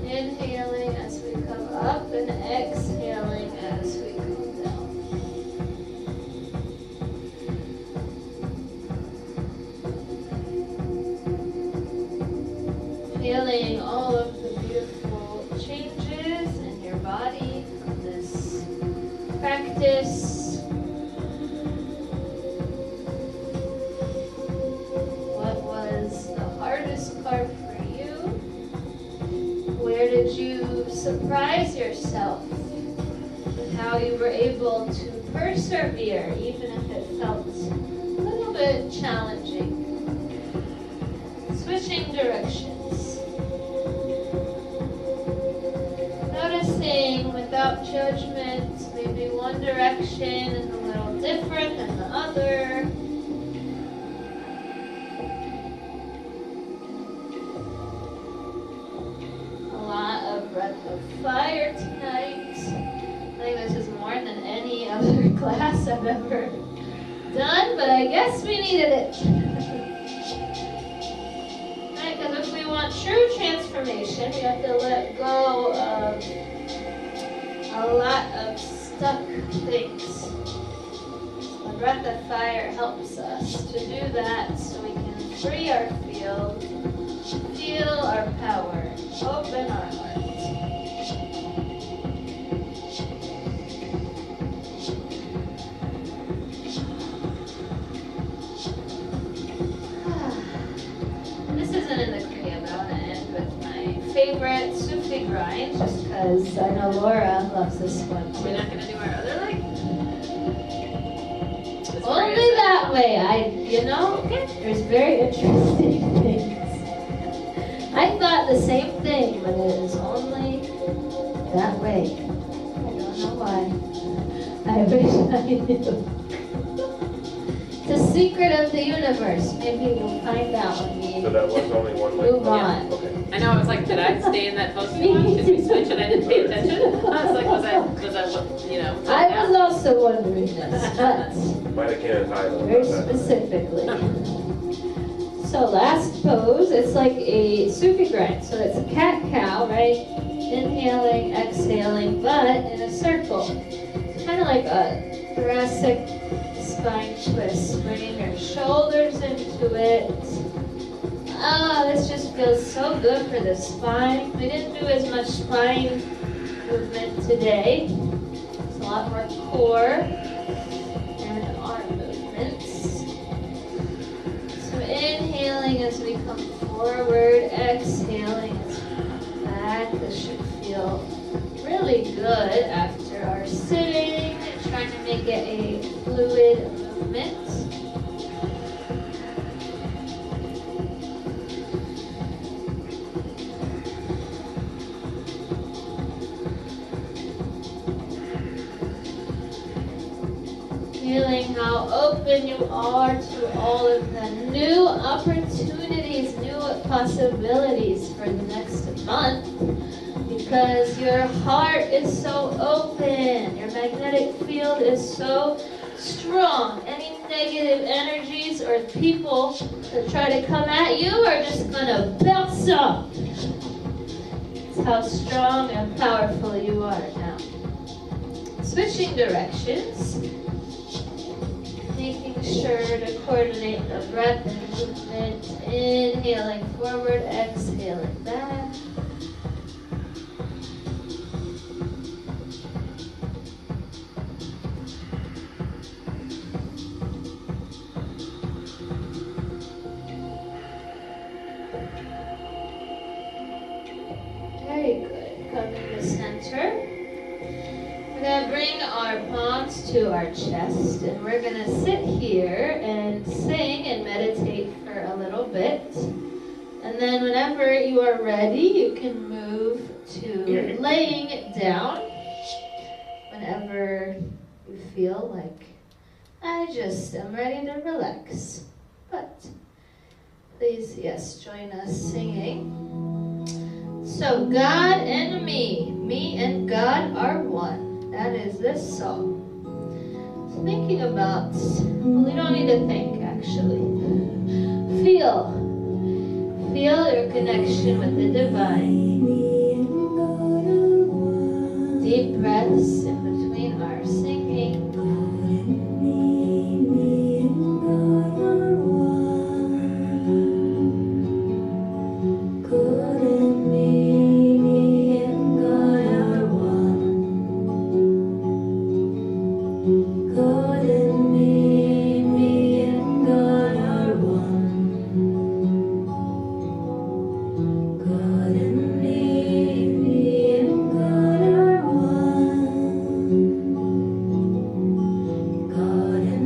A: Inhaling as we come up and exhaling as we come down. Feeling all of the beautiful changes in your body from this practice. What was the hardest part for you? Where did you surprise yourself with how you were able to persevere even if it felt a little bit challenging? Switching directions. judgment. Maybe one direction is a little different than the other. A lot of breath of fire tonight. I think this is more than any other class I've ever done, but I guess we needed it. Right, because if we want true transformation, we have to let go of a lot of stuck things. The breath of fire helps us to do that so we can free our field, feel our power, open our heart. This isn't in the Kriya, but I want to end with my favorite Sufi grind, just because I know Laura loves this one too.
B: We're not going to do our other leg?
A: Only that way. There's very interesting things. I thought the same thing, but it is only that way. I don't know why. I wish I knew. The secret of the universe. Maybe we'll find out when we
C: So that was only one leg?
A: move on.
C: Okay.
B: I know, I was like, did I stay in that pose too long? Did we switch and I didn't pay attention? I was like, was that
A: I was also wondering this, but
C: Might have can't hide on
A: very
C: that.
A: specifically. So last pose, it's like a Sufi grind. So it's a cat-cow, right? Inhaling, exhaling, but in a circle. It's kind of like a thoracic spine twist. Bringing your shoulders into it. Oh, this just feels so good for the spine. We didn't do as much spine movement today. It's a lot more core and arm movements. So inhaling as we come forward, exhaling as we come back. This should feel really good after our sitting. Trying to make it a fluid movement. Feeling how open you are to all of the new opportunities, new possibilities for the next month, because your heart is so open, your magnetic field is so strong. Any negative energies or people that try to come at you are just going to bounce off. It's how strong and powerful you are now. Switching directions. Making sure to coordinate the breath and movement. Inhaling forward, exhaling back. Very good. Coming to center. We're going to bring our palms to our chest, and we're going to sit here and sing and meditate for a little bit. And then whenever you are ready, you can move to laying down. Whenever you feel like, I just am ready to relax. But please, yes, join us singing. So God and me and God are one. That is this song. So thinking about, well, you don't need to think actually. Feel your connection with the divine. Deep breaths in between our singing.
E: God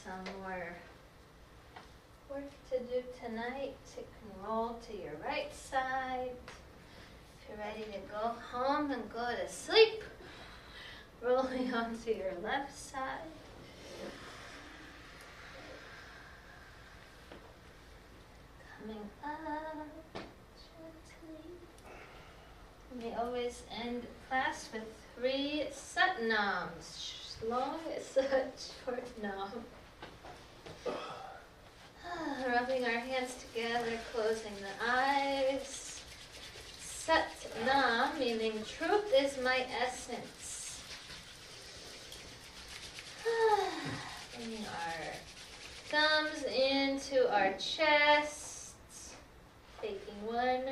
A: some more work to do tonight. So you can roll to your right side. If you're ready to go home and go to sleep, rolling onto your left side. Coming up gently. We always end class with 3 satnams. Long short nam. Rubbing our hands together, closing the eyes. Sat Nam, meaning truth is my essence. Bringing our thumbs into our chests. Taking one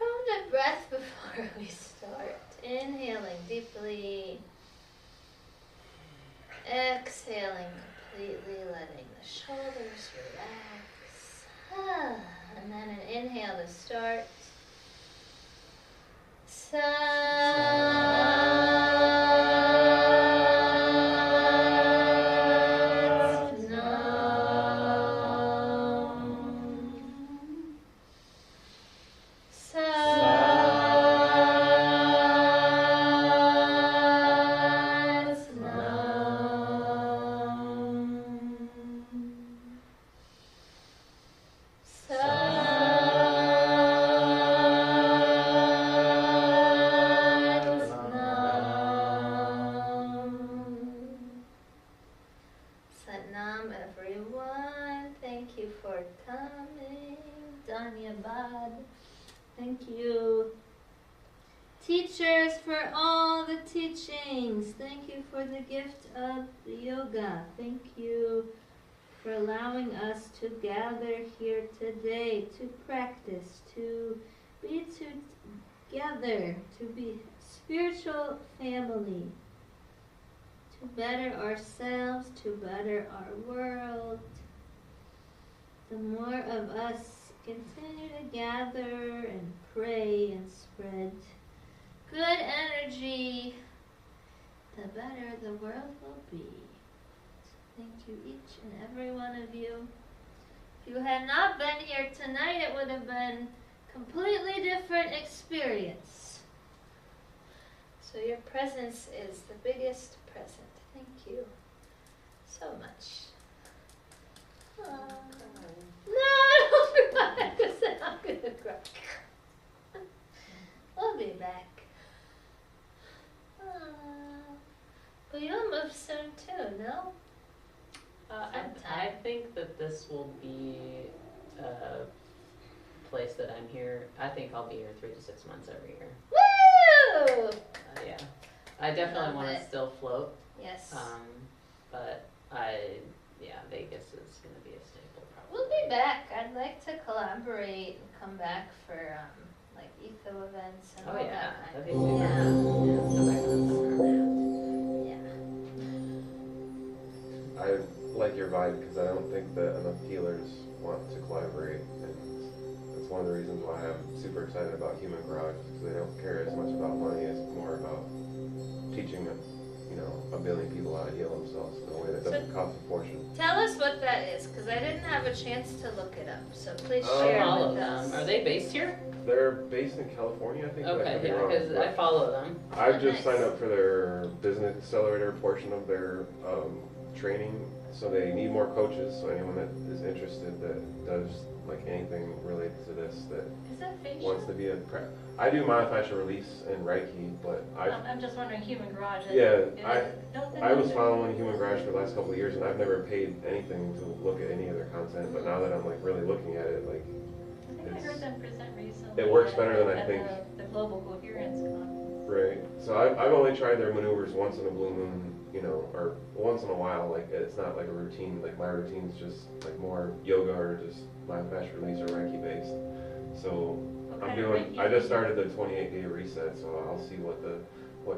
A: round of breath before we start. Inhaling deeply. Exhaling completely, letting the shoulders relax. And then an inhale to start. Thank you. Teachers, for all the teachings. Thank you for the gift of the yoga. Thank you for allowing us to gather here today, to practice, to be together, to be spiritual family, to better ourselves, to better our world. The more of us continue to gather and pray and spread good energy, the better the world will be. Thank you, each and every one of you. If you had not been here tonight, it would have been a completely different experience. So your presence is the biggest present. Thank you so much. No, don't cry, because then I'm going to cry. We'll be back. But you'll move soon too, no?
B: I think that this will be a place that I'm here. I think I'll be here 3 to 6 months every year.
A: Woo!
B: Yeah. I definitely want to still float.
A: Yes.
B: But Vegas is going to be a staple probably.
A: We'll be back. I'd like to collaborate and come back for like eco events and all that.
B: That'd be super. Yeah. Come back in the summer.
A: Yeah.
C: I like your vibe because I don't think that enough healers want to collaborate, and that's one of the reasons why I'm super excited about Human Garage, because they don't care as much about money as more about teaching them, a billion people how to heal themselves in a way that doesn't cost a fortune.
A: Tell us what that is, because I didn't have a chance to look it up. So please share
B: Follow
A: with
B: them.
A: us.
B: Are they based here?
C: They're based in California, I think. but I
B: Okay,
C: could be
B: yeah,
C: wrong,
B: because
C: but
B: I follow them.
C: I've just
A: Nice.
C: signed up for their business accelerator portion of their training. So they need more coaches. So anyone that is interested that does like anything related to this that
D: Is that facial?
C: wants to be a I do myofascial release and Reiki, but
D: I'm just wondering, Human Garage.
C: I was following Human Garage for the last couple of years, and I've never paid anything to look at any of their content. But now that I'm like really looking at it, like
D: I think I heard them present recently.
C: it works better than I
D: at
C: think.
D: The Global Coherence Conference.
C: Right. So I've only tried their maneuvers once in a blue moon, or once in a while. Like it's not like a routine. Like my routine's just like more yoga or just myofascial release or Reiki based. So I just started the 28-day reset. So I'll see what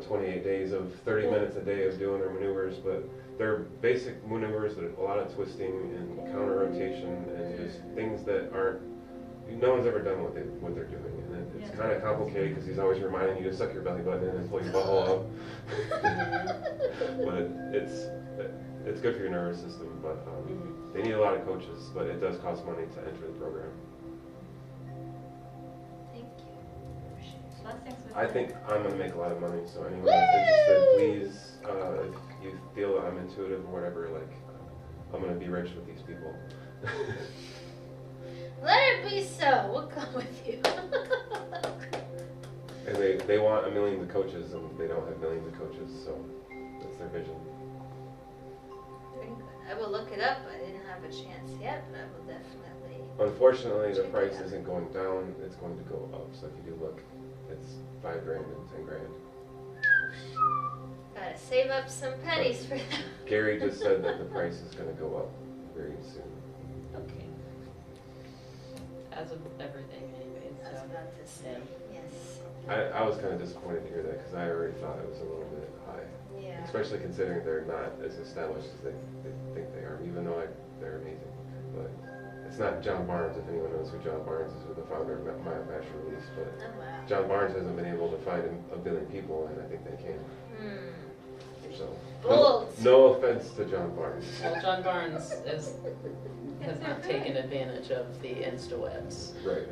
C: 28 days of 30 minutes a day of doing their maneuvers. But they're basic maneuvers that a lot of twisting and counter rotation and just things that aren't. No one's ever done what they're doing, and it's kind of complicated because he's always reminding you to suck your belly button in and pull your butthole up. But It's good for your nervous system, but they need a lot of coaches, but it does cost money to enter the program.
A: Thank you.
D: Blessings with
C: I
D: that.
C: think I'm going to make a lot of money, so anyone that's interested, please, if you feel that I'm intuitive or whatever, like, I'm going to be rich with these people.
A: Let it be so. We'll come with you.
C: And they want 1 million of coaches, and they don't have millions of coaches, so that's their vision.
A: Very good. I will look it up. I didn't have a chance yet, but I will definitely.
C: Unfortunately, the
A: Check it
C: price
A: out.
C: isn't going down, it's going to go up. So if you do look, it's $5 grand and 10 grand.
A: Gotta save up some pennies for that.
C: Gary just said that the price is going to go up very soon.
B: Okay. As of everything, anyways.
A: I was
B: So.
A: about to say, yes.
C: I was kind of disappointed to hear that because I already thought it was a little bit high.
A: Yeah.
C: Especially considering they're not as established as they think they are, even though they're amazing. But it's not John Barnes, if anyone knows who John Barnes is, who's the founder of My Master Release. But
A: Oh, wow.
C: John Barnes hasn't been able to find 1 billion people, and I think they can. So,
A: Bold.
C: no offense to John Barnes.
B: Well, John Barnes has not taken advantage of the Insta webs.
C: Right.